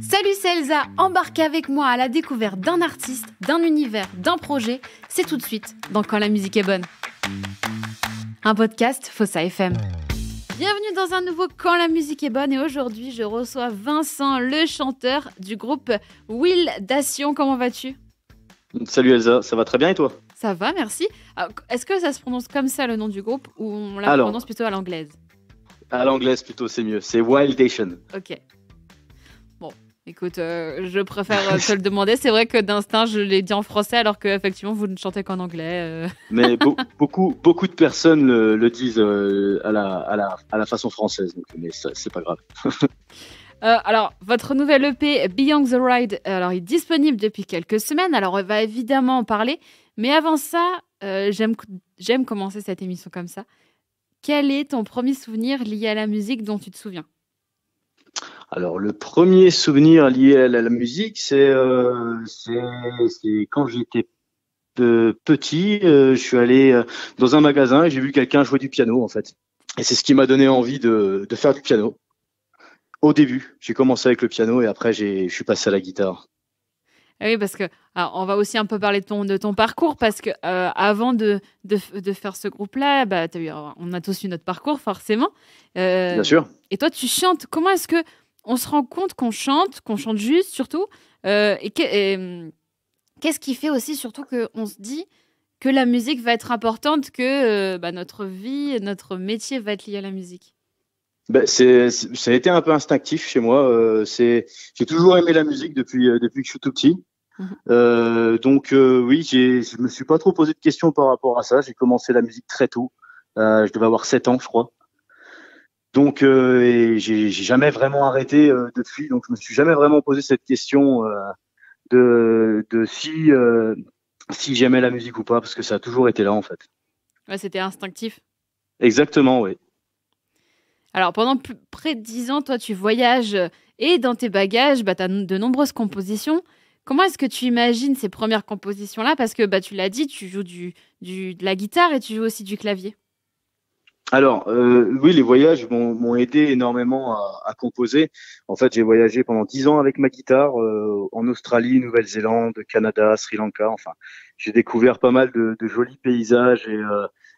Salut, c'est Elsa, embarquez avec moi à la découverte d'un artiste, d'un univers, d'un projet. C'est tout de suite dans Quand la musique est bonne. Un podcast Fossa FM. Bienvenue dans un nouveau Quand la musique est bonne et aujourd'hui je reçois Vincent, le chanteur du groupe Will Dation. Comment vas-tu ? Salut Elsa, ça va très bien et toi ? Ça va, merci. Alors, est-ce que ça se prononce comme ça le nom du groupe ou on la prononce plutôt à l'anglaise ? À l'anglaise plutôt, c'est mieux. C'est Wildation. Ok. Bon, écoute, je préfère te le demander. C'est vrai que d'instinct, je l'ai dit en français alors qu'effectivement, vous ne chantez qu'en anglais. Mais beaucoup de personnes le disent à la façon française, donc, mais ça, c'est pas grave. Alors, votre nouvelle EP, Beyond the Ride, alors, il est disponible depuis quelques semaines. Alors, on va évidemment en parler. Mais avant ça, j'aime commencer cette émission comme ça. Quel est ton premier souvenir lié à la musique dont tu te souviens ? Alors, le premier souvenir lié à la musique, c'est quand j'étais petit. Je suis allé dans un magasin et j'ai vu quelqu'un jouer du piano, en fait. Et c'est ce qui m'a donné envie de faire du piano. Au début, j'ai commencé avec le piano et après, je suis passé à la guitare. Oui, parce que alors, on va aussi un peu parler de ton parcours parce que avant de faire ce groupe-là, on a tous eu notre parcours forcément. Bien sûr. Et toi, tu chantes. Comment est-ce que on se rend compte qu'on chante juste surtout qu'est-ce qui fait aussi surtout qu'on se dit que la musique va être importante, que notre vie, notre métier va être lié à la musique? Ça a été un peu instinctif chez moi. J'ai toujours aimé la musique depuis que je suis tout petit. Donc oui, je me suis pas trop posé de questions par rapport à ça. J'ai commencé la musique très tôt. Je devais avoir 7 ans, je crois. Donc et j'ai jamais vraiment arrêté depuis. Donc je me suis jamais vraiment posé cette question de si j'aimais la musique ou pas, parce que ça a toujours été là en fait. Ouais, c'était instinctif. Exactement, oui. Alors, pendant près de 10 ans, toi, tu voyages et dans tes bagages, tu as de nombreuses compositions. Comment est-ce que tu imagines ces premières compositions-là ? Parce que tu l'as dit, tu joues de la guitare et tu joues aussi du clavier. Alors, oui, les voyages m'ont aidé énormément à composer. En fait, j'ai voyagé pendant 10 ans avec ma guitare en Australie, Nouvelle-Zélande, Canada, Sri Lanka. Enfin, j'ai découvert pas mal de jolis paysages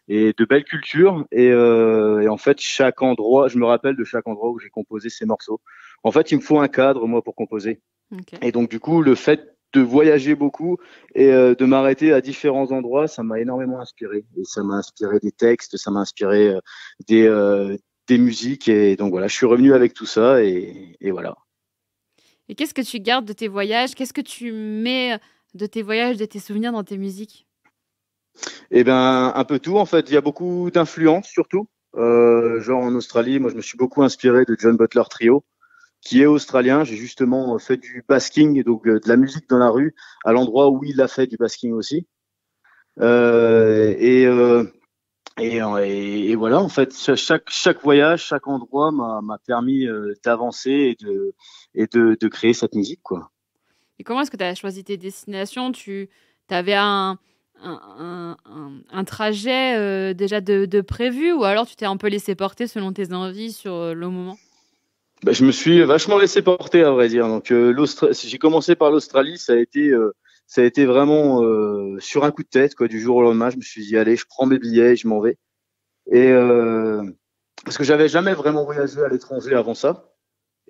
et de belles cultures. Et en fait, chaque endroit, je me rappelle de chaque endroit où j'ai composé ces morceaux. En fait, il me faut un cadre, moi, pour composer. Okay. Et donc, du coup, le fait de voyager beaucoup et de m'arrêter à différents endroits, ça m'a énormément inspiré. Et ça m'a inspiré des textes, ça m'a inspiré des musiques. Et donc, voilà, je suis revenu avec tout ça et voilà. Et qu'est-ce que tu gardes de tes voyages ? Qu'est-ce que tu mets de tes voyages, de tes souvenirs dans tes musiques ? Eh ben, un peu tout, en fait. Il y a beaucoup d'influences, surtout. Genre en Australie, moi, je me suis beaucoup inspiré de John Butler Trio, qui est australien. J'ai justement fait du basking, donc de la musique dans la rue, à l'endroit où il a fait du basking aussi. Et voilà, en fait, chaque voyage, chaque endroit m'a permis d'avancer et de créer cette musique, quoi. Et comment est-ce que tu as choisi tes destinations ? Tu avais un trajet déjà de prévu ou alors tu t'es un peu laissé porter selon tes envies sur le moment ? Je me suis vachement laissé porter, à vrai dire. Donc, j'ai commencé par l'Australie, ça a été vraiment sur un coup de tête, quoi, du jour au lendemain. Je me suis dit, allez, je prends mes billets, je m'en vais. Et parce que j'avais jamais vraiment voyagé à l'étranger avant ça.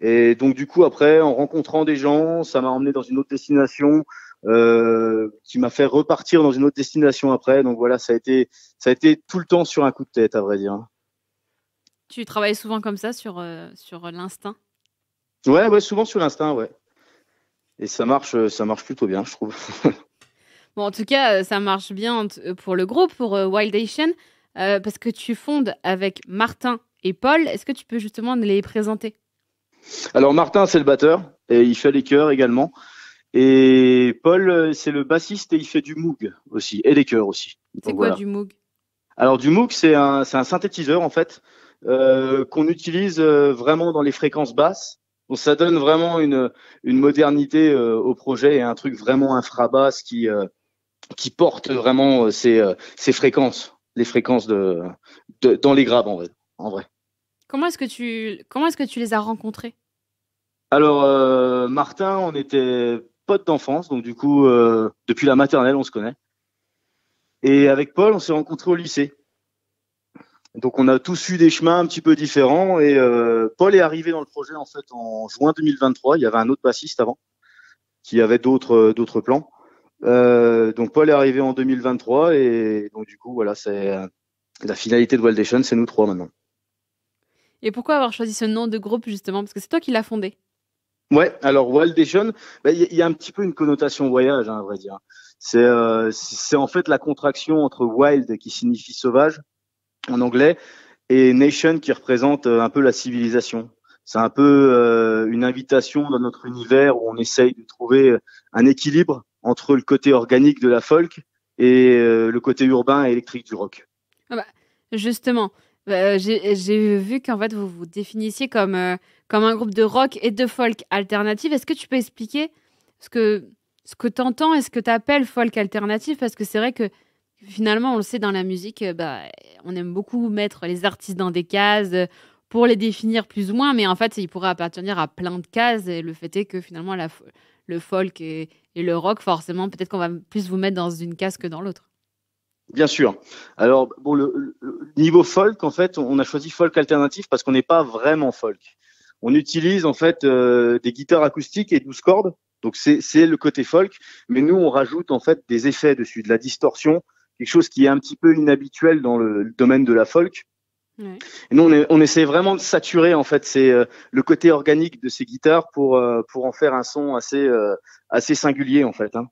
Et donc, du coup, après, en rencontrant des gens, ça m'a emmené dans une autre destination, qui m'a fait repartir dans une autre destination après. Donc voilà, ça a été tout le temps sur un coup de tête, à vrai dire. Tu travailles souvent comme ça sur l'instinct ? Ouais, souvent sur l'instinct, ouais. Et ça marche plutôt bien, je trouve. Bon, en tout cas, ça marche bien pour le groupe, pour Wildation, parce que tu fondes avec Martin et Paul. Est-ce que tu peux justement les présenter ? Alors Martin, c'est le batteur et il fait les chœurs également. Et Paul, c'est le bassiste et il fait du moog aussi et des chœurs aussi. C'est quoi voilà. Du moog ? Alors du moog, c'est un synthétiseur en fait qu'on utilise vraiment dans les fréquences basses. Donc ça donne vraiment une modernité au projet et un truc vraiment infrabasse qui porte vraiment ces fréquences, les fréquences dans les graves en vrai. Comment est-ce que tu les as rencontrés? Alors, Martin, on était potes d'enfance, donc du coup, depuis la maternelle, on se connaît. Et avec Paul, on s'est rencontrés au lycée. Donc, on a tous eu des chemins un petit peu différents. Et Paul est arrivé dans le projet en fait en juin 2023. Il y avait un autre bassiste avant qui avait d'autres plans. Donc, Paul est arrivé en 2023 et donc du coup, voilà, c'est la finalité de Wildation, c'est nous trois maintenant. Et pourquoi avoir choisi ce nom de groupe justement? Parce que c'est toi qui l'as fondé. Ouais, alors Wildation, y a un petit peu une connotation voyage, hein, à vrai dire. C'est en fait la contraction entre wild qui signifie sauvage en anglais et nation qui représente un peu la civilisation. C'est un peu une invitation dans notre univers où on essaye de trouver un équilibre entre le côté organique de la folk et le côté urbain et électrique du rock. Ah bah, justement, j'ai vu qu'en fait vous vous définissiez comme un groupe de rock et de folk alternative. Est-ce que tu peux expliquer ce que, ce que tu entends et ce que tu appelles folk alternative? Parce que c'est vrai que finalement, on le sait dans la musique, on aime beaucoup mettre les artistes dans des cases pour les définir plus ou moins, mais en fait, ils pourraient appartenir à plein de cases. Et le fait est que finalement, le folk et le rock, forcément, peut-être qu'on va plus vous mettre dans une case que dans l'autre. Bien sûr. Alors, bon, le niveau folk, en fait, on a choisi folk alternatif parce qu'on n'est pas vraiment folk. On utilise en fait des guitares acoustiques et 12 cordes, donc c'est le côté folk. Mais nous, on rajoute en fait des effets dessus, de la distorsion, quelque chose qui est un petit peu inhabituel dans le domaine de la folk. Ouais. Et nous, on essaie vraiment de saturer en fait le côté organique de ces guitares pour en faire un son assez singulier en fait. Hein.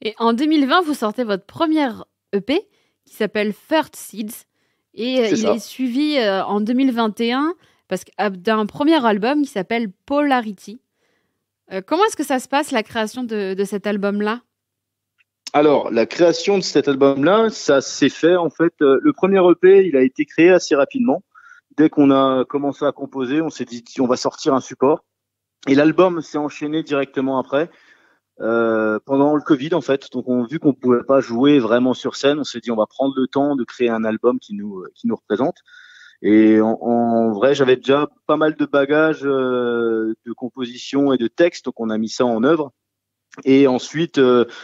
Et en 2020, vous sortez votre première EP qui s'appelle First Seeds. Et C'est il est ça. suivi en 2021 d'un premier album qui s'appelle Polarity. Comment est-ce que ça se passe, la création de cet album-là? Alors, la création de cet album-là, ça s'est fait en fait. Le premier EP, il a été créé assez rapidement. Dès qu'on a commencé à composer, on s'est dit on va sortir un support. Et l'album s'est enchaîné directement après, pendant le Covid en fait. Donc, vu qu'on pouvait pas jouer vraiment sur scène, on s'est dit on va prendre le temps de créer un album qui nous représente. Et en vrai, j'avais déjà pas mal de bagages de composition et de texte, donc on a mis ça en œuvre. Et ensuite,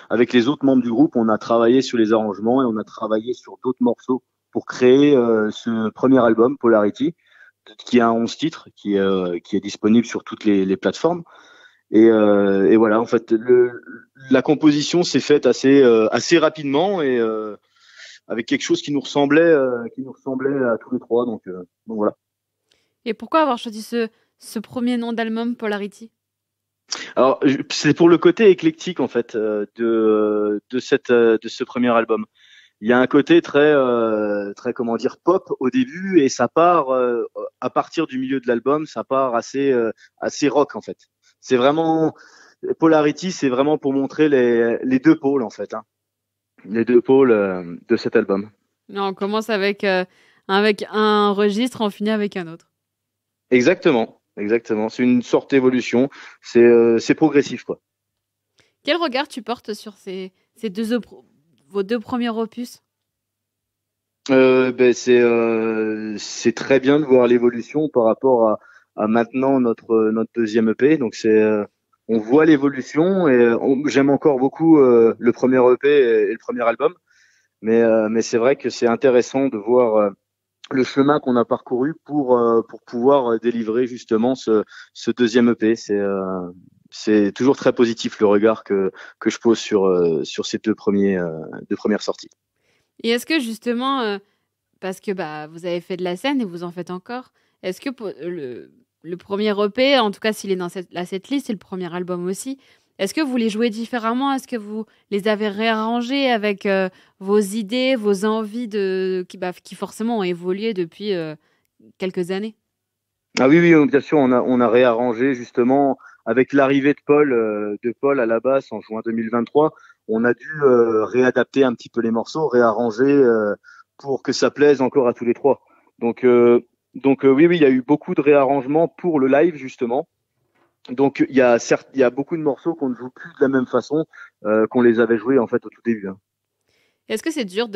avec les autres membres du groupe, on a travaillé sur les arrangements et on a travaillé sur d'autres morceaux pour créer ce premier album, Polarity, qui a 11 titres, qui est disponible sur toutes les plateformes. Et voilà, en fait, la composition s'est faite assez rapidement et avec quelque chose qui nous ressemblait à tous les trois. Donc voilà. Et pourquoi avoir choisi ce premier nom d'album, Polarity? Alors, c'est pour le côté éclectique en fait de ce premier album. Il y a un côté très comment dire pop au début et ça part à partir du milieu de l'album, ça part assez rock en fait. C'est vraiment Polarity, c'est vraiment pour montrer les deux pôles en fait, hein. Les deux pôles de cet album. Non, on commence avec un registre, on finit avec un autre. Exactement, exactement. C'est une sorte d'évolution. C'est progressif quoi. Quel regard tu portes sur vos deux premiers opus? C'est très bien de voir l'évolution par rapport à maintenant notre deuxième EP. Donc on voit l'évolution et j'aime encore beaucoup le premier EP et le premier album. Mais c'est vrai que c'est intéressant de voir le chemin qu'on a parcouru pour pouvoir délivrer justement ce deuxième EP. C'est toujours très positif le regard que je pose sur ces deux premières sorties. Et est-ce que justement, parce que vous avez fait de la scène et vous en faites encore, est-ce que le premier EP, en tout cas s'il est dans la setlist, c'est le premier album aussi, est-ce que vous les jouez différemment? Est-ce que vous les avez réarrangés avec vos idées, vos envies qui forcément ont évolué depuis quelques années? Ah oui, oui, bien sûr, on a réarrangé justement avec l'arrivée de Paul à la basse en juin 2023. On a dû réadapter un petit peu les morceaux, réarranger pour que ça plaise encore à tous les trois. Donc oui, oui, il y a eu beaucoup de réarrangements pour le live justement. Donc il y a beaucoup de morceaux qu'on ne joue plus de la même façon qu'on les avait joués en fait au tout début. Hein. Est-ce que c'est dur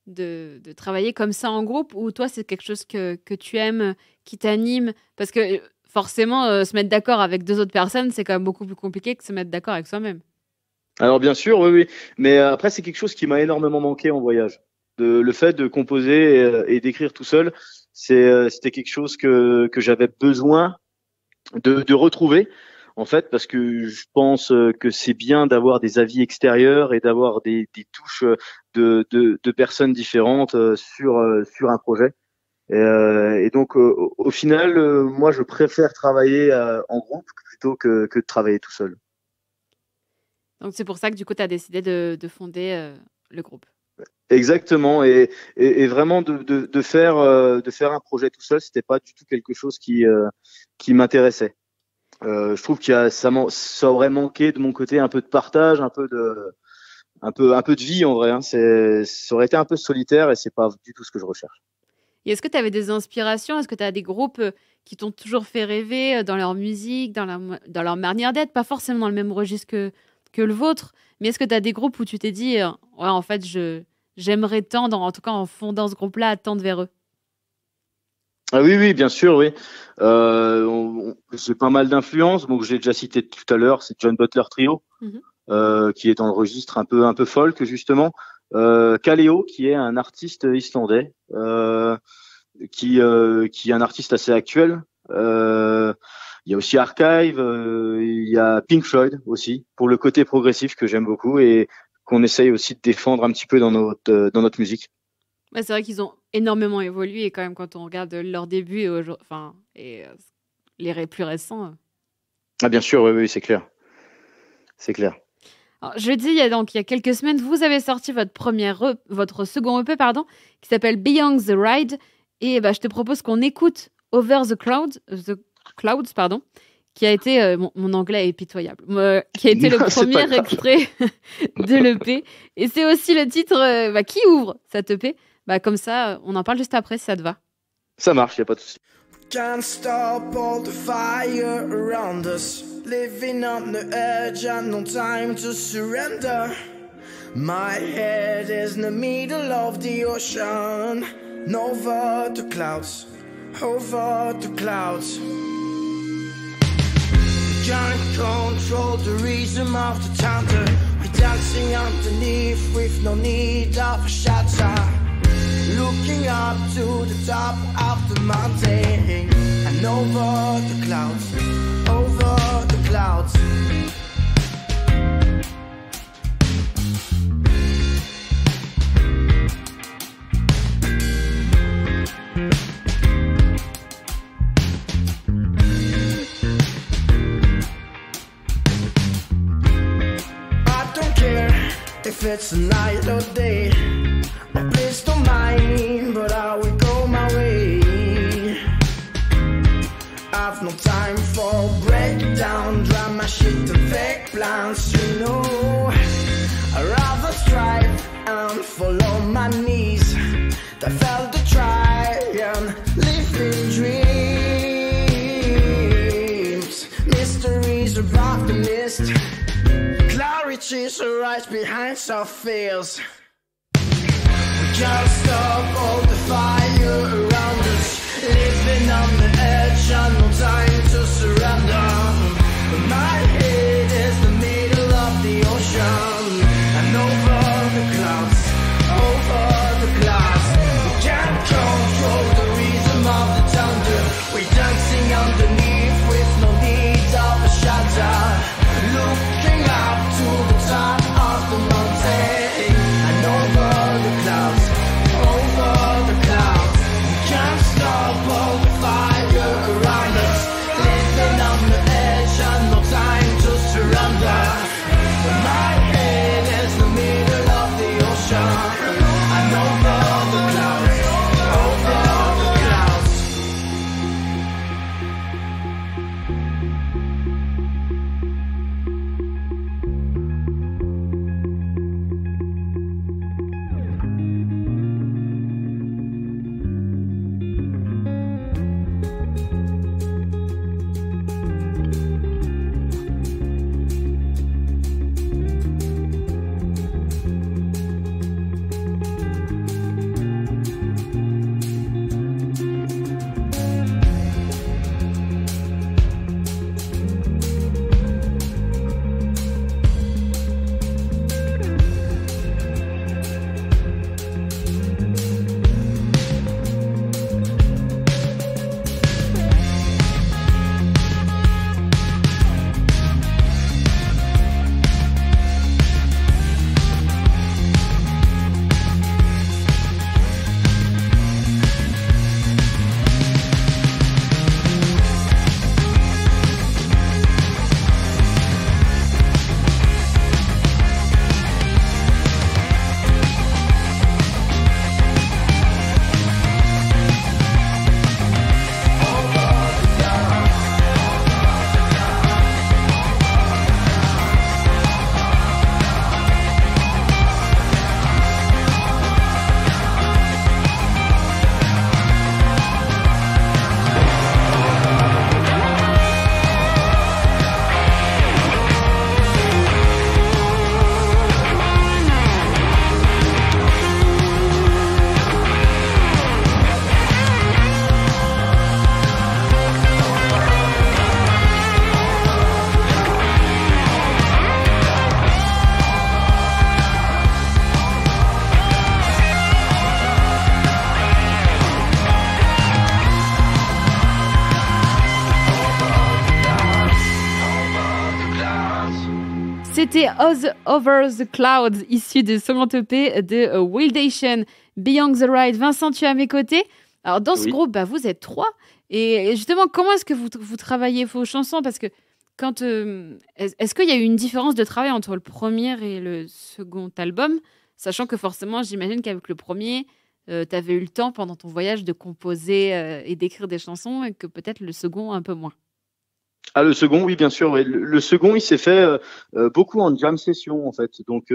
de travailler comme ça en groupe, ou toi, c'est quelque chose que tu aimes, qui t'anime? Parce que forcément, se mettre d'accord avec 2 autres personnes, c'est quand même beaucoup plus compliqué que se mettre d'accord avec soi-même. Alors bien sûr, oui, oui. Mais après, c'est quelque chose qui m'a énormément manqué en voyage. Le fait de composer et d'écrire tout seul, c'était quelque chose que j'avais besoin de retrouver, en fait, parce que je pense que c'est bien d'avoir des avis extérieurs et d'avoir des touches de personnes différentes sur un projet. Et donc, au final, moi, je préfère travailler en groupe plutôt que de travailler tout seul. Donc, c'est pour ça que du coup, tu as décidé de fonder le groupe. Exactement, et vraiment de faire un projet tout seul, c'était pas du tout quelque chose qui m'intéressait. Je trouve ça aurait manqué de mon côté un peu de partage, un peu de vie en vrai. Hein. Ça aurait été un peu solitaire et c'est pas du tout ce que je recherche. Et est-ce que tu avais des inspirations? Est-ce que tu as des groupes qui t'ont toujours fait rêver dans leur musique, dans leur manière d'être, pas forcément dans le même registre que le vôtre, mais est-ce que tu as des groupes où tu t'es dit ouais, en fait j'aimerais tendre, en tout cas en fondant ce groupe-là, à tendre vers eux? Ah oui, bien sûr, oui. J'ai pas mal d'influences. Donc j'ai déjà cité tout à l'heure, c'est John Butler Trio, qui est dans le registre un peu folk justement. Kaleo, qui est un artiste islandais, qui est un artiste assez actuel. Il y a aussi Archive, il y a Pink Floyd aussi, pour le côté progressif que j'aime beaucoup et qu'on essaye aussi de défendre un petit peu dans notre musique. Ouais, c'est vrai qu'ils ont énormément évolué quand même quand on regarde leur début et les plus récents. Ah bien sûr, oui, c'est clair. C'est clair. Alors, jeudi, il y a quelques semaines, vous avez sorti votre second EP, qui s'appelle Beyond the Ride. Et je te propose qu'on écoute Over the Clouds, qui a été, mon anglais est pitoyable, qui a été le premier extrait de l'EP. Et c'est aussi le titre qui ouvre cette EP. Comme ça, on en parle juste après, si ça te va. Ça marche, il n'y a pas de souci. Can't stop all the fire around us. Living on the edge and no time to surrender. My head is in the middle of the ocean. Over the clouds, over the clouds. We can't control the rhythm of the thunder. We're dancing underneath with no need of a shelter. Looking up to the top of the mountain and over the clouds, over the clouds. I don't care if it's a night or day. Please don't mind, but I will go my way. I've no time for breakdown, drama shit and fake plans, you know. I'd rather strive and follow my knees. I felt the try and living dreams. Mysteries above the mist. Clarity's right behind our fears. Can't stop all the fire around us. Living on the edge and no time to surrender. My head is the middle of the ocean and over the clouds, over the clouds. We can't control the rhythm of the thunder. We're dancing underneath with no need of a shelter. Looking up to the top of the mountain and over the clouds, over the clouds. We can't stop all the fire around us. Living on the edge and no time to C'était Oz Over the Clouds, issu de second EP de Wildation. Beyond the Ride. Vincent, tu es à mes côtés. Alors, dans ce groupe, vous êtes 3. Et justement, comment est-ce que vous travaillez vos chansons? Parce que est-ce qu'il y a eu une différence de travail entre le premier et le second album? Sachant que forcément, j'imagine qu'avec le premier, tu avais eu le temps pendant ton voyage de composer et d'écrire des chansons, et que peut-être le second un peu moins. Ah, le second, oui, bien sûr. Ouais. Le second, il s'est fait beaucoup en jam session, en fait. Donc,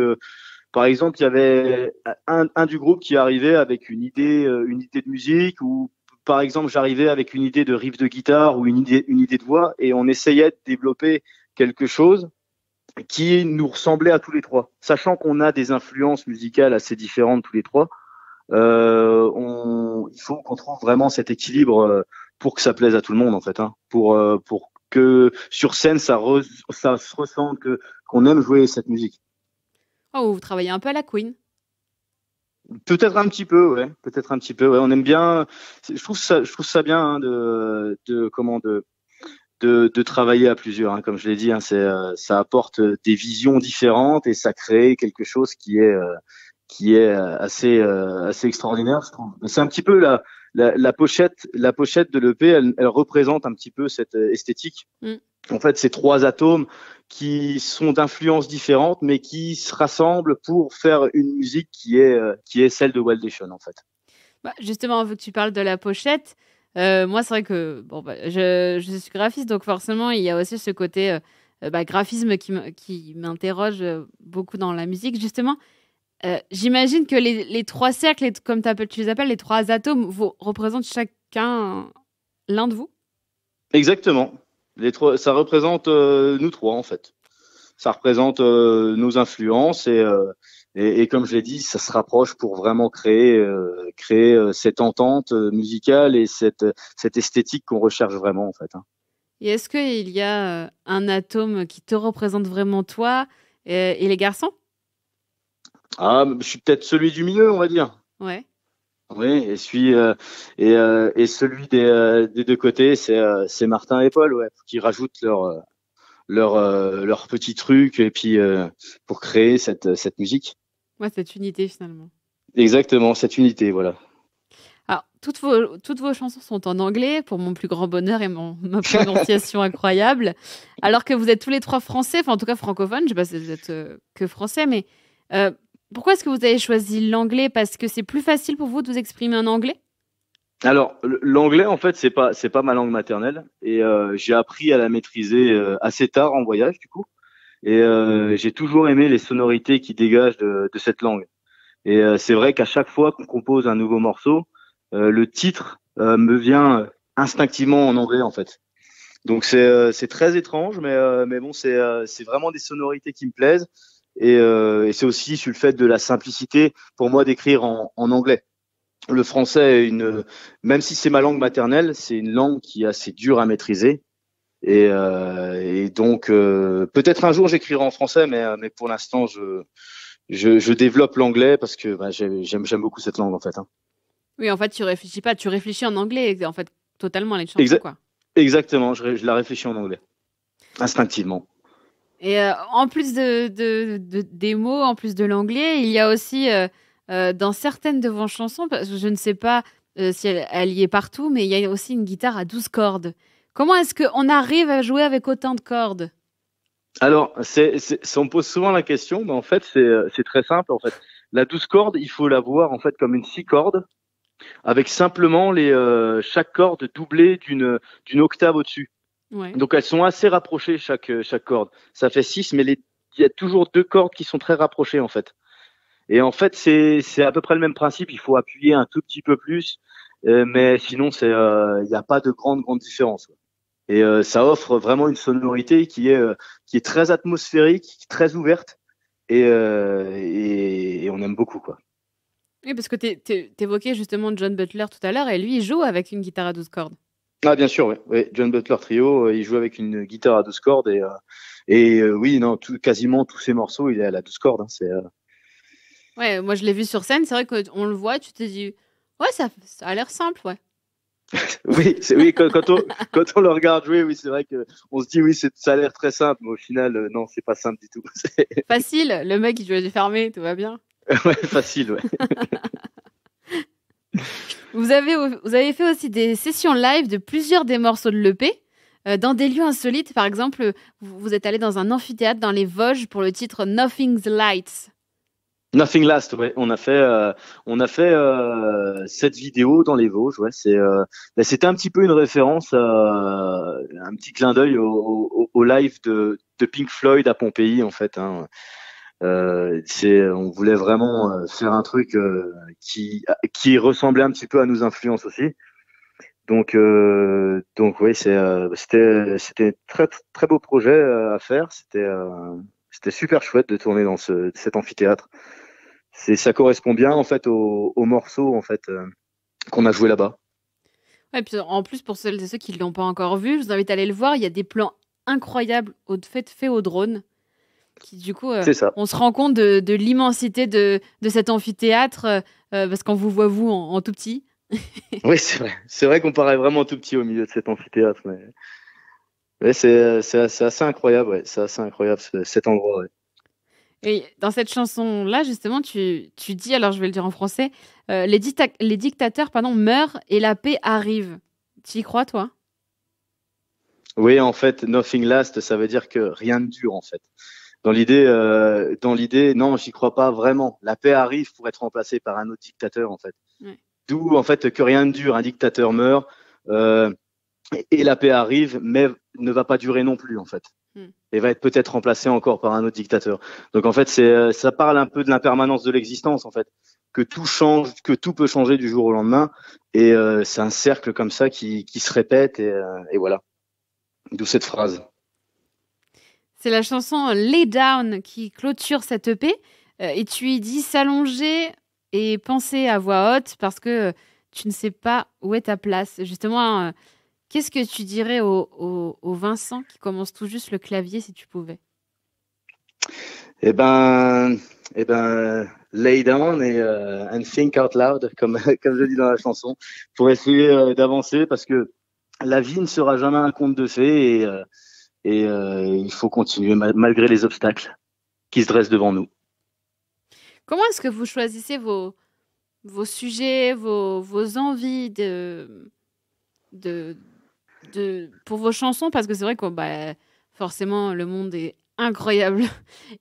par exemple, il y avait un du groupe qui arrivait avec une idée de musique, ou par exemple, j'arrivais avec une idée de riff de guitare ou une idée de voix, et on essayait de développer quelque chose qui nous ressemblait à tous les trois. Sachant qu'on a des influences musicales assez différentes tous les trois, il faut qu'on trouve vraiment cet équilibre pour que ça plaise à tout le monde, en fait, hein, pour que sur scène ça se ressente, qu'on aime jouer cette musique. Oh, vous travaillez un peu à la Queen. Peut-être un petit peu, ouais. Peut-être un petit peu, ouais. On aime bien. Je trouve ça bien, hein, de travailler à plusieurs. Hein, comme je l'ai dit, hein, ça apporte des visions différentes et ça crée quelque chose qui est assez extraordinaire, je trouve. C'est un petit peu la pochette de l'EP. Elle représente un petit peu cette esthétique. En fait, c'est 3 atomes qui sont d'influences différentes, mais qui se rassemblent pour faire une musique qui est celle de Wildation, en fait. Justement, vu que tu parles de la pochette, moi, c'est vrai que je suis graphiste, donc forcément, il y a aussi ce côté graphisme qui m'interroge beaucoup dans la musique, justement. J'imagine que les 3 cercles, comme tu les appelles, les 3 atomes, représentent chacun l'un de vous? Exactement. Ça représente nous 3, en fait. Ça représente nos influences et comme je l'ai dit, ça se rapproche pour vraiment créer cette entente musicale et cette esthétique qu'on recherche vraiment, en fait. Hein. Et est-ce qu'il y a un atome qui te représente vraiment toi et les garçons? Ah, je suis peut-être celui du milieu, on va dire. Ouais. Oui, et celui des 2 côtés, c'est Martin et Paul, ouais, qui rajoutent leur petit truc et puis pour créer cette musique. Ouais, cette unité finalement. Exactement, cette unité, voilà. Alors, toutes vos chansons sont en anglais, pour mon plus grand bonheur et ma prononciation incroyable. Alors que vous êtes tous les 3 français, enfin en tout cas francophones, je ne sais pas si vous êtes que français, mais pourquoi est-ce que vous avez choisi l'anglais? Parce que c'est plus facile pour vous de vous exprimer en anglais? Alors, l'anglais, en fait, c'est pas ma langue maternelle et j'ai appris à la maîtriser assez tard en voyage, du coup. Et j'ai toujours aimé les sonorités qui dégagent de cette langue. Et c'est vrai qu'à chaque fois qu'on compose un nouveau morceau, le titre me vient instinctivement en anglais, en fait. Donc c'est très étrange, mais bon, c'est vraiment des sonorités qui me plaisent. Et c'est aussi sur le fait de la simplicité pour moi d'écrire en anglais. Le français même si c'est ma langue maternelle, c'est une langue qui est assez dure à maîtriser. Et donc peut-être un jour j'écrirai en français, mais pour l'instant je développe l'anglais parce que j'aime beaucoup cette langue, en fait. Hein. Oui, en fait, tu réfléchis pas, tu réfléchis en anglais, en fait, totalement les chansons, quoi. Exactement, je la réfléchis en anglais, instinctivement. Et en plus des mots, en plus de l'anglais, il y a aussi dans certaines de vos chansons, parce que je ne sais pas si elle y est partout, mais il y a aussi une guitare à 12 cordes. Comment est-ce qu'on arrive à jouer avec autant de cordes? Alors, on me pose souvent la question, mais en fait, c'est très simple. En fait, la 12 cordes, il faut la voir en fait comme une 6 cordes, avec simplement chaque corde doublée d'une octave au-dessus. Ouais. Donc elles sont assez rapprochées chaque corde. Ça fait 6, mais il y a toujours 2 cordes qui sont très rapprochées, en fait. Et en fait, c'est à peu près le même principe. Il faut appuyer un tout petit peu plus, mais sinon il n'y a pas de grande différence. Et ça offre vraiment une sonorité qui est très atmosphérique, très ouverte, et on aime beaucoup, quoi. Oui, parce que t'évoquais justement John Butler tout à l'heure, et lui, il joue avec une guitare à 12 cordes. Ah, bien sûr, oui. John Butler Trio, il joue avec une guitare à 12 cordes, et oui, non, quasiment tous ses morceaux, il est à la 12 cordes. Hein, Ouais, moi je l'ai vu sur scène, c'est vrai qu'on le voit, tu te dis, ouais, ça a l'air simple, ouais. Oui, oui, quand on le regarde jouer, oui, c'est vrai que on se dit oui, ça a l'air très simple, mais au final, non, c'est pas simple du tout. Facile, le mec, il joue les fermé, tout va bien. Ouais, facile, ouais. Vous avez fait aussi des sessions live de plusieurs des morceaux de l'EP dans des lieux insolites. Par exemple, vous êtes allé dans un amphithéâtre dans les Vosges pour le titre Nothing's Lights. Nothing Last, ouais. On a fait cette vidéo dans les Vosges, ouais. C'était un petit peu une référence, un petit clin d'œil au live de Pink Floyd à Pompéi, en fait, hein. On voulait vraiment faire un truc qui ressemblait un petit peu à nos influences aussi. Donc oui, c'était très très beau projet à faire. C'était super chouette de tourner dans cet amphithéâtre. Ça correspond bien en fait au morceau en fait qu'on a joué là-bas. Ouais, puis en plus, pour celles et ceux qui ne l'ont pas encore vu, je vous invite à aller le voir. Il y a des plans incroyables faits au drone. Qui, du coup, C'est ça. on se rend compte de l'immensité de cet amphithéâtre parce qu'on vous voit, vous, en tout petit. Oui, c'est vrai. C'est vrai qu'on paraît vraiment tout petit au milieu de cet amphithéâtre, mais c'est assez incroyable, ouais. C'est assez incroyable cet endroit, ouais. Et dans cette chanson-là, justement, tu dis, alors je vais le dire en français, les dictateurs meurent et la paix arrive. Tu y crois, toi? Oui, en fait, nothing last, ça veut dire que rien ne dure, en fait. Dans l'idée, non, j'y crois pas vraiment. La paix arrive pour être remplacée par un autre dictateur, en fait. Ouais. D'où, en fait, que rien ne dure. Un dictateur meurt, et la paix arrive, mais ne va pas durer non plus, en fait. Et va être peut-être remplacé encore par un autre dictateur. Donc, en fait, ça parle un peu de l'impermanence de l'existence, en fait. Que tout change, que tout peut changer du jour au lendemain. Et c'est un cercle comme ça qui se répète, et voilà. D'où cette phrase. C'est la chanson Lay Down qui clôture cette EP. Et tu y dis s'allonger et penser à voix haute parce que tu ne sais pas où est ta place. Justement, qu'est-ce que tu dirais au Vincent qui commence tout juste le clavier si tu pouvais? Eh ben, lay down and think out loud, comme je dis dans la chanson, pour essayer d'avancer parce que la vie ne sera jamais un conte de fées et il faut continuer malgré les obstacles qui se dressent devant nous. Comment est-ce que vous choisissez vos sujets, vos envies pour vos chansons? Parce que c'est vrai que forcément, le monde est incroyable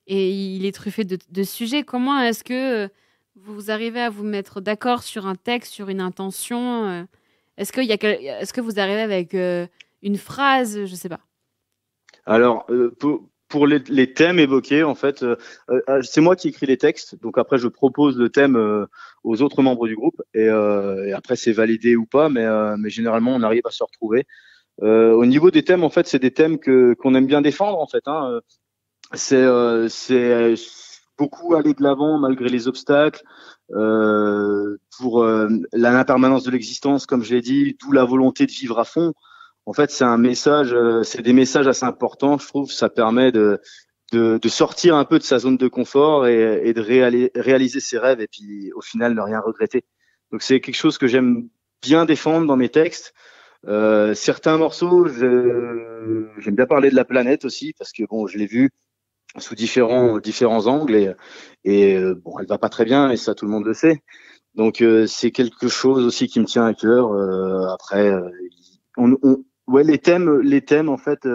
et il est truffé de sujets. Comment est-ce que vous arrivez à vous mettre d'accord sur un texte, sur une intention? Est-ce que vous arrivez avec une phrase? Je sais pas. Alors, pour les thèmes évoqués, en fait, c'est moi qui écris les textes. Donc après, je propose le thème aux autres membres du groupe et après, c'est validé ou pas, mais généralement, on arrive à se retrouver. Au niveau des thèmes, en fait, c'est des thèmes qu'on aime bien défendre, en fait, hein. C'est beaucoup aller de l'avant malgré les obstacles. Pour l'impermanence de l'existence, comme je l'ai dit, d'où la volonté de vivre à fond. En fait, c'est des messages assez importants, je trouve. Ça permet de sortir un peu de sa zone de confort et de réaliser ses rêves et puis au final ne rien regretter. Donc c'est quelque chose que j'aime bien défendre dans mes textes. Certains morceaux, j'aime bien parler de la planète aussi parce que bon, je l'ai vu sous différents angles et bon, elle va pas très bien et ça tout le monde le sait. Donc c'est quelque chose aussi qui me tient à cœur. Après, ouais, les thèmes en fait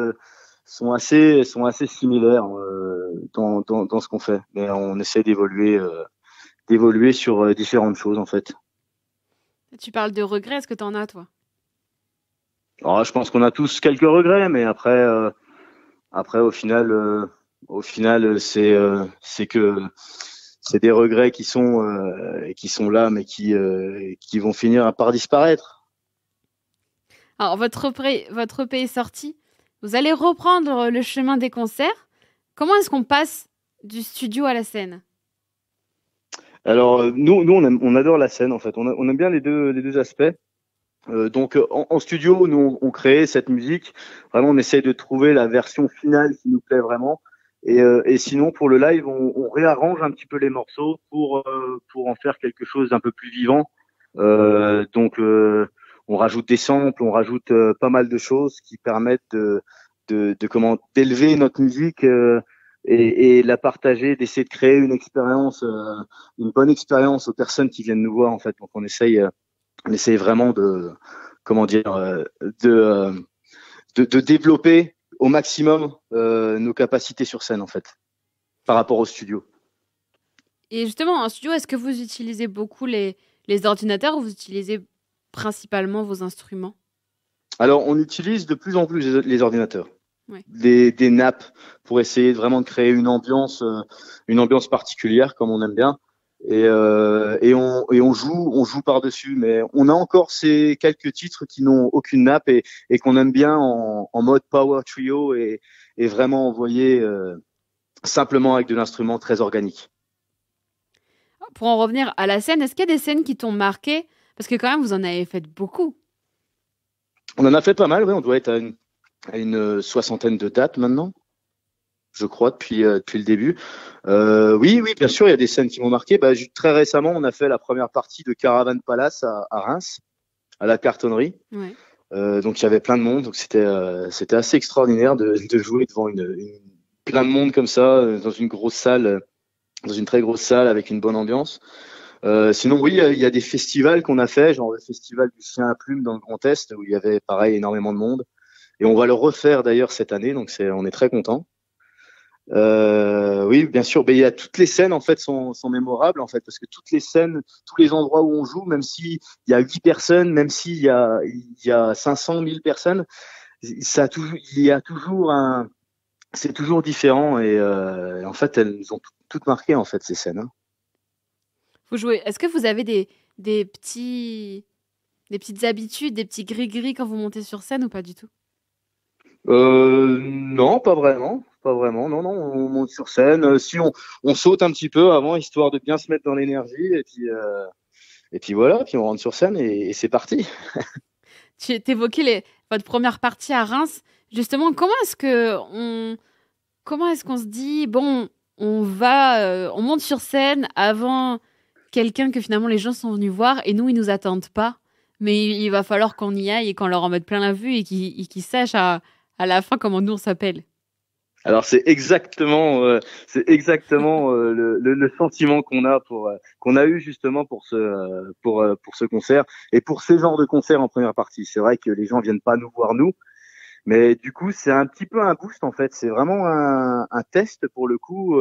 sont assez similaires dans ce qu'on fait, mais on essaie d'évoluer sur différentes choses en fait. Tu parles de regrets, est-ce que tu en as, toi? Alors, je pense qu'on a tous quelques regrets, mais après au final, c'est que c'est des regrets qui sont là, mais qui vont finir par disparaître. Alors, votre EP est sorti. Vous allez reprendre le chemin des concerts. Comment est-ce qu'on passe du studio à la scène? Alors nous on adore la scène en fait. On aime bien les deux aspects. Donc en studio, nous on crée cette musique. Vraiment, on essaye de trouver la version finale qui nous plaît vraiment. Et sinon, pour le live, on réarrange un petit peu les morceaux pour en faire quelque chose d'un peu plus vivant. Donc on rajoute des samples, on rajoute pas mal de choses qui permettent d'élever notre musique et la partager, d'essayer de créer une expérience, une bonne expérience aux personnes qui viennent nous voir en fait. Donc on essaye vraiment de de développer au maximum nos capacités sur scène en fait par rapport au studio. Et justement, en studio, est-ce que vous utilisez beaucoup les ordinateurs ou vous utilisez principalement vos instruments? Alors, on utilise de plus en plus les ordinateurs, Ouais. des nappes pour essayer vraiment de créer une ambiance particulière comme on aime bien. Et on joue par-dessus. Mais on a encore ces quelques titres qui n'ont aucune nappe et qu'on aime bien en mode power trio et vraiment envoyer simplement avec de l'instrument très organique. Pour en revenir à la scène, est-ce qu'il y a des scènes qui t'ont marqué? Parce que quand même, vous en avez fait beaucoup. On en a fait pas mal, oui. On doit être à une soixantaine de dates maintenant, je crois, depuis le début. Oui, bien sûr, il y a des scènes qui m'ont marqué. Très récemment, on a fait la première partie de Caravan Palace à Reims, à la Cartonnerie. Ouais. Donc il y avait plein de monde. Donc c'était assez extraordinaire de jouer devant plein de monde comme ça dans une grosse salle. Dans une très grosse salle avec une bonne ambiance. Sinon, oui, il y a des festivals qu'on a fait, genre le festival du Chien à Plume dans le Grand Est, où il y avait pareil énormément de monde. Et on va le refaire d'ailleurs cette année, donc on est très contents. Oui, bien sûr, il y a toutes les scènes en fait sont mémorables en fait, parce que toutes les scènes, tous les endroits où on joue, même s'il y a 8 personnes, même s'il y a 500 000 personnes, il y a toujours c'est toujours différent et en fait elles ont toutes marqué en fait ces scènes. Hein. Vous jouez. Est-ce que vous avez des petites habitudes, des petits gris-gris quand vous montez sur scène ou pas du tout? Non, pas vraiment. Non, on monte sur scène. Si on saute un petit peu avant, histoire de bien se mettre dans l'énergie et puis voilà, puis on rentre sur scène et c'est parti. Tu évoquais votre première partie à Reims. Justement, comment est-ce qu'on se dit, bon, on monte sur scène avant quelqu'un que finalement les gens sont venus voir et nous, ils nous attendent pas. Mais il va falloir qu'on y aille et qu'on leur en mette plein la vue et qu'ils sachent à la fin comment nous on s'appelle. Alors c'est exactement le sentiment qu'on a eu justement pour ce concert et pour ces genres de concerts en première partie. C'est vrai que les gens viennent pas nous voir nous. Mais du coup, c'est un petit peu un boost en fait. C'est vraiment un test pour le coup.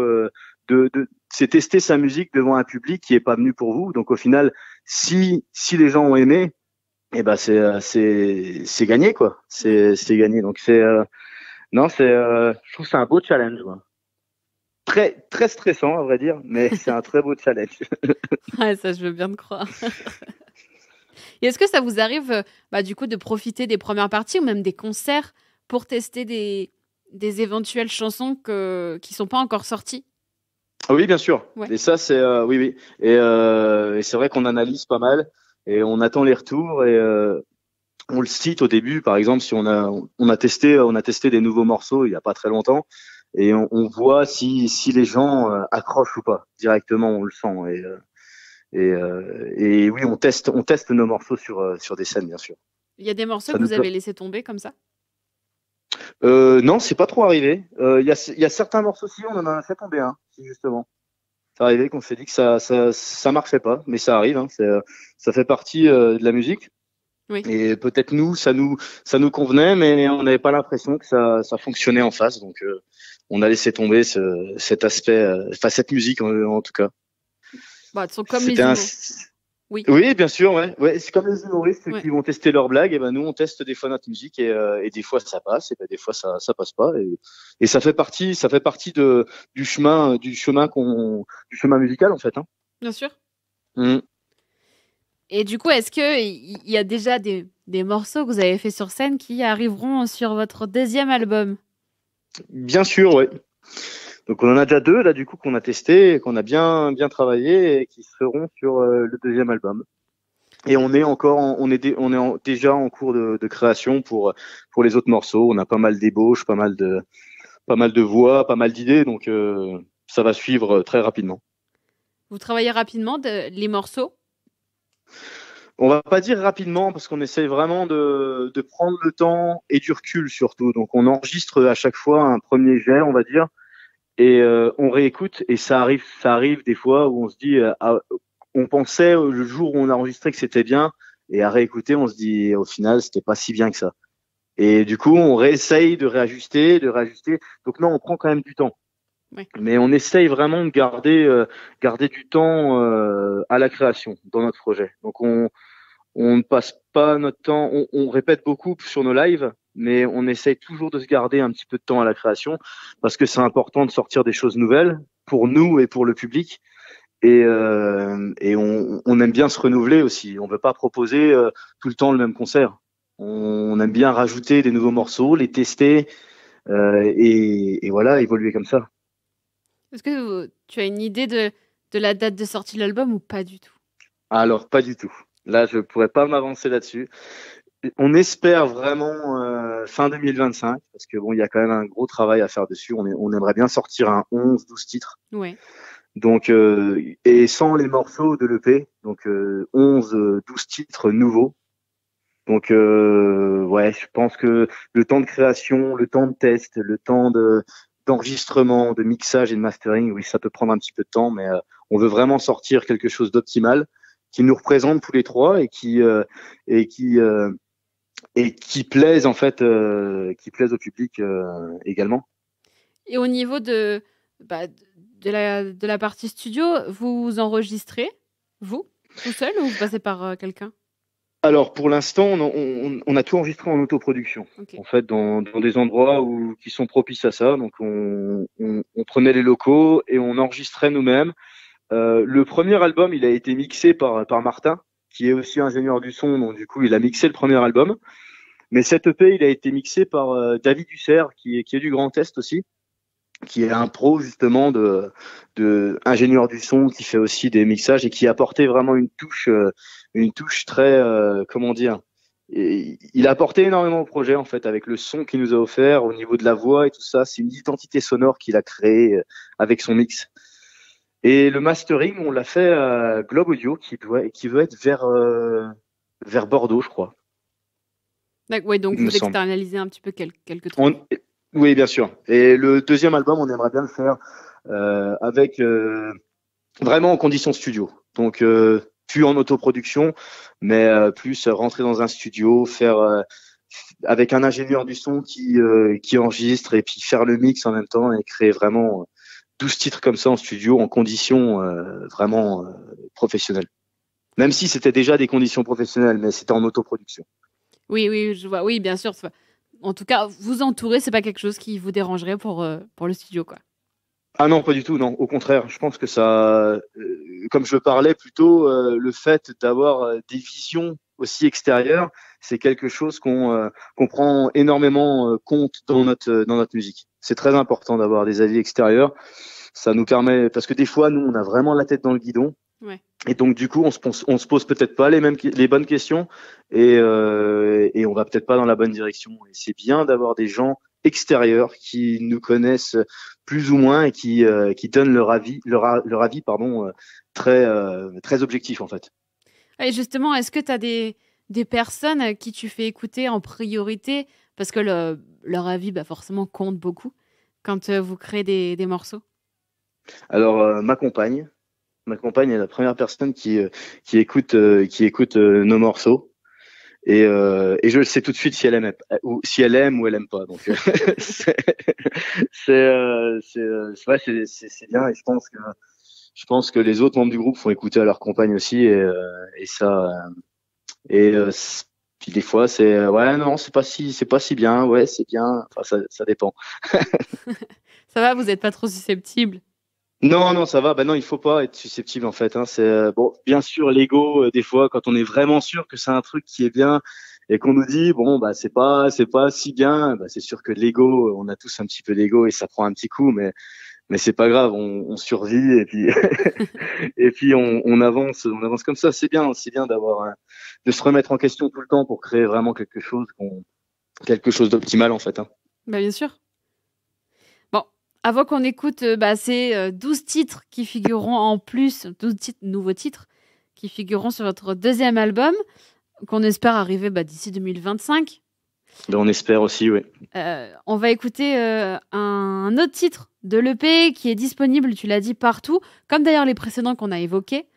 C'est tester sa musique devant un public qui est pas venu pour vous. Donc au final, si les gens ont aimé, eh ben c'est gagné quoi. C'est gagné. Donc je trouve que c'est un beau challenge. Quoi. Très très stressant à vrai dire, mais c'est un très beau challenge. Ouais, ça je veux bien te croire. Et est-ce que ça vous arrive, du coup, de profiter des premières parties ou même des concerts pour tester des éventuelles chansons qui sont pas encore sorties? Oui, bien sûr. Ouais. Et ça, c'est oui. Et c'est vrai qu'on analyse pas mal et on attend les retours et on le cite au début. Par exemple, si on a testé des nouveaux morceaux il y a pas très longtemps et on voit si les gens accrochent ou pas directement. On le sent et oui, on teste nos morceaux sur des scènes, bien sûr. Il y a des morceaux que vous avez laissé tomber comme ça? Non, c'est pas trop arrivé. Il y a certains morceaux aussi, on en a fait tomber un, justement. C'est arrivé qu'on s'est dit que ça marchait pas, mais ça arrive. Hein, ça fait partie de la musique. Oui. Et peut-être ça nous convenait, mais on n'avait pas l'impression que ça fonctionnait en face. Donc, on a laissé tomber cet aspect, cette musique en tout cas. Sont comme les humoristes. Oui, bien sûr, ouais. C'est comme les humoristes qui vont tester leurs blagues. Et ben nous, on teste des fois notre musique et des fois ça passe, et ben des fois ça passe pas. Et ça fait partie du chemin musical en fait. Hein. Bien sûr. Mmh. Et du coup, est-ce que il y a déjà des morceaux que vous avez fait sur scène qui arriveront sur votre deuxième album? Bien sûr, ouais. Donc on en a déjà 2 là du coup qu'on a testé, qu'on a bien travaillé et qui seront sur le deuxième album. Et on est déjà en cours de création pour les autres morceaux. On a pas mal d'ébauches, pas mal de voix, pas mal d'idées, donc ça va suivre très rapidement. Vous travaillez rapidement les morceaux? On va pas dire rapidement parce qu'on essaye vraiment de prendre le temps et du recul surtout. Donc on enregistre à chaque fois un premier jet, on va dire, et on réécoute et ça arrive des fois où on se dit, on pensait le jour où on a enregistré que c'était bien et à réécouter on se dit au final c'était pas si bien que ça. Et du coup on réessaye de réajuster, de réajuster. Donc non, on prend quand même du temps. Ouais. Mais on essaye vraiment de garder du temps à la création dans notre projet. Donc on ne passe pas notre temps, on répète beaucoup sur nos lives, mais on essaye toujours de se garder un petit peu de temps à la création parce que c'est important de sortir des choses nouvelles pour nous et pour le public. Et on aime bien se renouveler aussi. On veut pas proposer tout le temps le même concert. On aime bien rajouter des nouveaux morceaux, les tester et voilà, évoluer comme ça. Est-ce que tu as une idée de la date de sortie de l'album ou pas du tout? Alors pas du tout. Là, je pourrais pas m'avancer là-dessus. On espère vraiment fin 2025 parce que bon, il y a quand même un gros travail à faire dessus. On aimerait bien sortir un 11-12 titres. Ouais. Donc et sans les morceaux de l'EP, donc 11-12 titres nouveaux. Donc ouais, je pense que le temps de création, le temps de test, le temps d'enregistrement, de mixage et de mastering, oui, ça peut prendre un petit peu de temps, mais on veut vraiment sortir quelque chose d'optimal qui nous représente tous les trois et qui plaise en fait, qui plaise au public également. Et au niveau de la partie studio, vous enregistrez, vous, tout seul, ou vous passez par quelqu'un? Alors pour l'instant, on a tout enregistré en autoproduction. Ok. En fait, dans des endroits qui sont propices à ça. Donc on prenait les locaux et on enregistrait nous-mêmes. Le premier album, il a été mixé par Martin, qui est aussi ingénieur du son, donc du coup, il a mixé le premier album. Mais cet EP, il a été mixé par David Dussert, qui est du Grand Est aussi, qui est un pro justement de ingénieur du son, qui fait aussi des mixages et qui a apporté vraiment une touche très, comment dire, il a apporté énormément au projet en fait avec le son qu'il nous a offert au niveau de la voix et tout ça. C'est une identité sonore qu'il a créée avec son mix. Et le mastering, on l'a fait à Globe Audio, qui veut être vers Bordeaux, je crois. Ouais, donc Il me vous semble. externalisez un petit peu quelques trucs. Oui, bien sûr. Et le deuxième album, on aimerait bien le faire avec vraiment en conditions studio. Donc plus en autoproduction, mais plus rentrer dans un studio, faire avec un ingénieur du son qui enregistre et puis faire le mix en même temps et créer vraiment 12 titres comme ça en studio en conditions vraiment professionnelles. Même si c'était déjà des conditions professionnelles, mais c'était en autoproduction. Oui, je vois. Oui, bien sûr. En tout cas, vous entourer, c'est pas quelque chose qui vous dérangerait pour le studio, quoi. Ah non, pas du tout, non. Au contraire, je pense que ça, comme je le parlais plutôt, le fait d'avoir des visions aussi extérieures, c'est quelque chose qu'on prend énormément compte dans notre musique. C'est très important d'avoir des avis extérieurs. Ça nous permet, parce que des fois, nous, on a vraiment la tête dans le guidon. Ouais. Et donc, du coup, on se pose peut-être pas les bonnes questions et on va peut-être pas dans la bonne direction. Et c'est bien d'avoir des gens extérieurs qui nous connaissent plus ou moins et qui donnent leur avis, pardon, très objectif en fait. Et justement, est-ce que tu as des personnes à qui tu fais écouter en priorité parce que leur avis, forcément, compte beaucoup quand vous créez des morceaux? Alors, ma compagne est la première personne qui écoute nos morceaux. Et je le sais tout de suite si elle aime ou elle aime pas. Donc c'est bien et je pense que les autres membres du groupe font écouter à leur compagne aussi et ça puis des fois c'est ouais non c'est pas si bien, ouais c'est bien, enfin ça dépend. Ça va, vous n'êtes pas trop susceptible? Non, ça va. Ben non, il faut pas être susceptible en fait. Hein. C'est bon, bien sûr, l'ego des fois, quand on est vraiment sûr que c'est un truc qui est bien et qu'on nous dit bon bah c'est pas si bien, bah, c'est sûr que l'ego, on a tous un petit peu d'ego et ça prend un petit coup, mais c'est pas grave, on survit et puis et puis on avance comme ça. C'est bien d'avoir de se remettre en question tout le temps pour créer vraiment quelque chose d'optimal en fait. Hein. Bien sûr. Avant qu'on écoute ces 12 titres qui figureront en plus, 12 nouveaux titres qui figureront sur votre deuxième album, qu'on espère arriver d'ici 2025. On espère aussi, oui. On va écouter un autre titre de l'EP qui est disponible, tu l'as dit, partout, comme d'ailleurs les précédents qu'on a évoqués.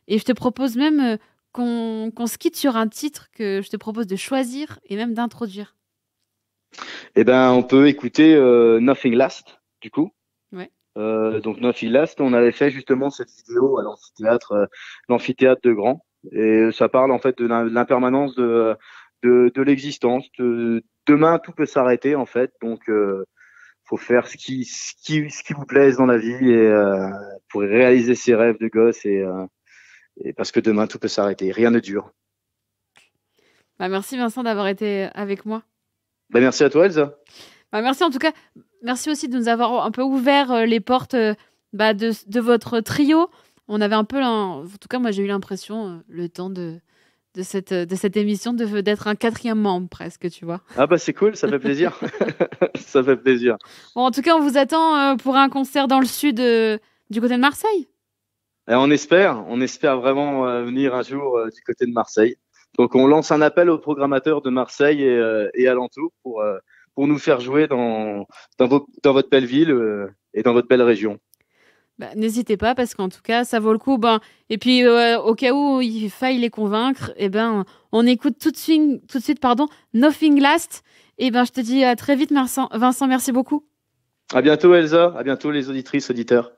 Et je te propose même qu'on se quitte sur un titre que je te propose de choisir et même d'introduire. Eh ben, on peut écouter Nothing Last, du coup. Ouais. Donc Nothing Last, on avait fait justement cette vidéo à l'amphithéâtre de Grand. Et ça parle en fait de l'impermanence de l'existence. Demain, tout peut s'arrêter en fait. Donc, faut faire ce qui vous plaise dans la vie et pour réaliser ses rêves de gosse et parce que demain, tout peut s'arrêter. Rien ne dure. Merci Vincent d'avoir été avec moi. Merci à toi, Elsa. Merci en tout cas. Merci aussi de nous avoir un peu ouvert les portes de votre trio. On avait un peu, en tout cas, moi j'ai eu l'impression, le temps de cette émission, d'être un quatrième membre presque, tu vois. Ah c'est cool, ça fait plaisir. Ça fait plaisir. Bon, en tout cas, on vous attend pour un concert dans le sud du côté de Marseille. Et on espère vraiment venir un jour du côté de Marseille. Donc on lance un appel aux programmateurs de Marseille et alentours pour nous faire jouer dans votre belle ville et dans votre belle région. N'hésitez pas parce qu'en tout cas ça vaut le coup. Et puis au cas où il faille les convaincre, on écoute tout de suite Nothing Last. Je te dis à très vite, Vincent, merci beaucoup. À bientôt Elsa, à bientôt les auditrices, auditeurs.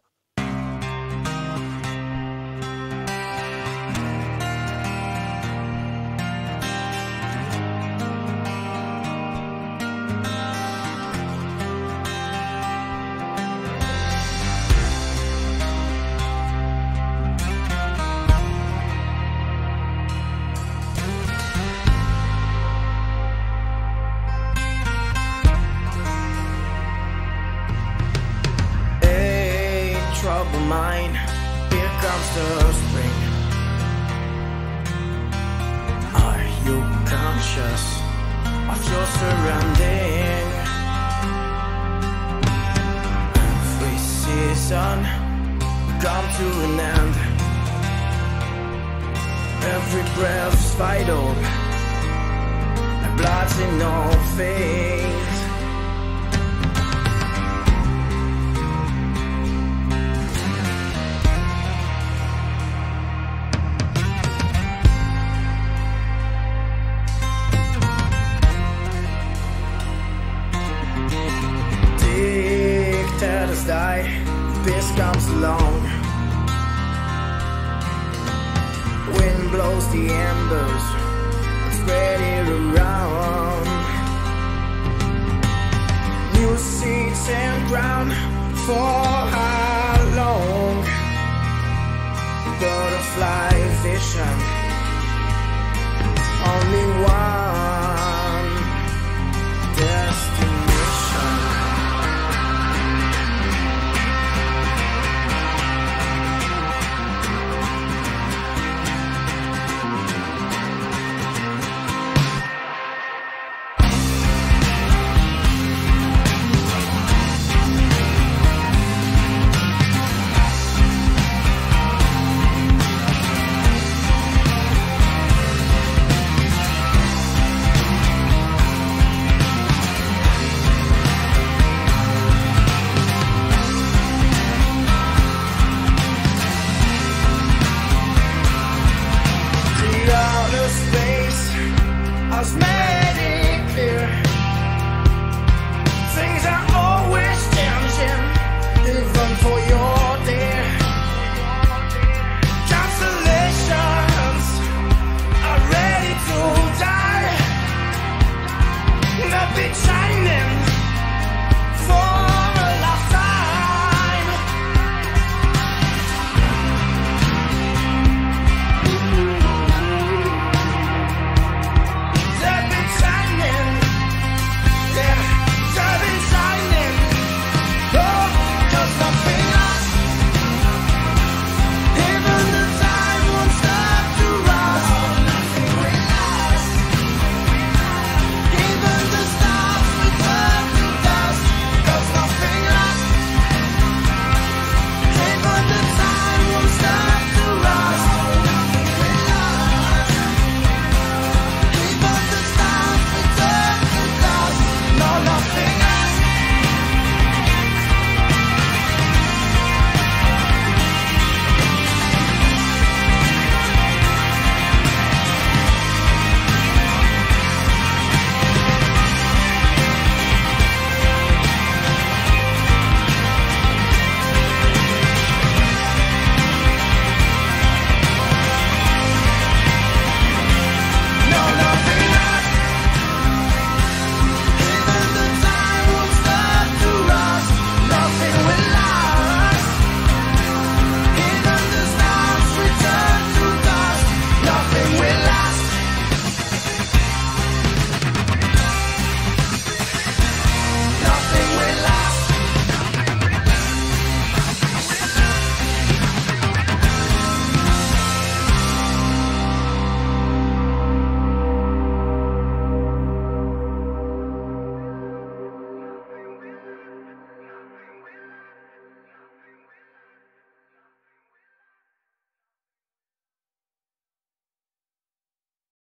Trouble mine, here comes the spring. Are you conscious of your surrounding? Every season come to an end. Every breath's vital. My blood's in all veins. Die, peace comes along. Wind blows the embers, spread it around. New seeds and ground for how long? Butterfly vision, only one.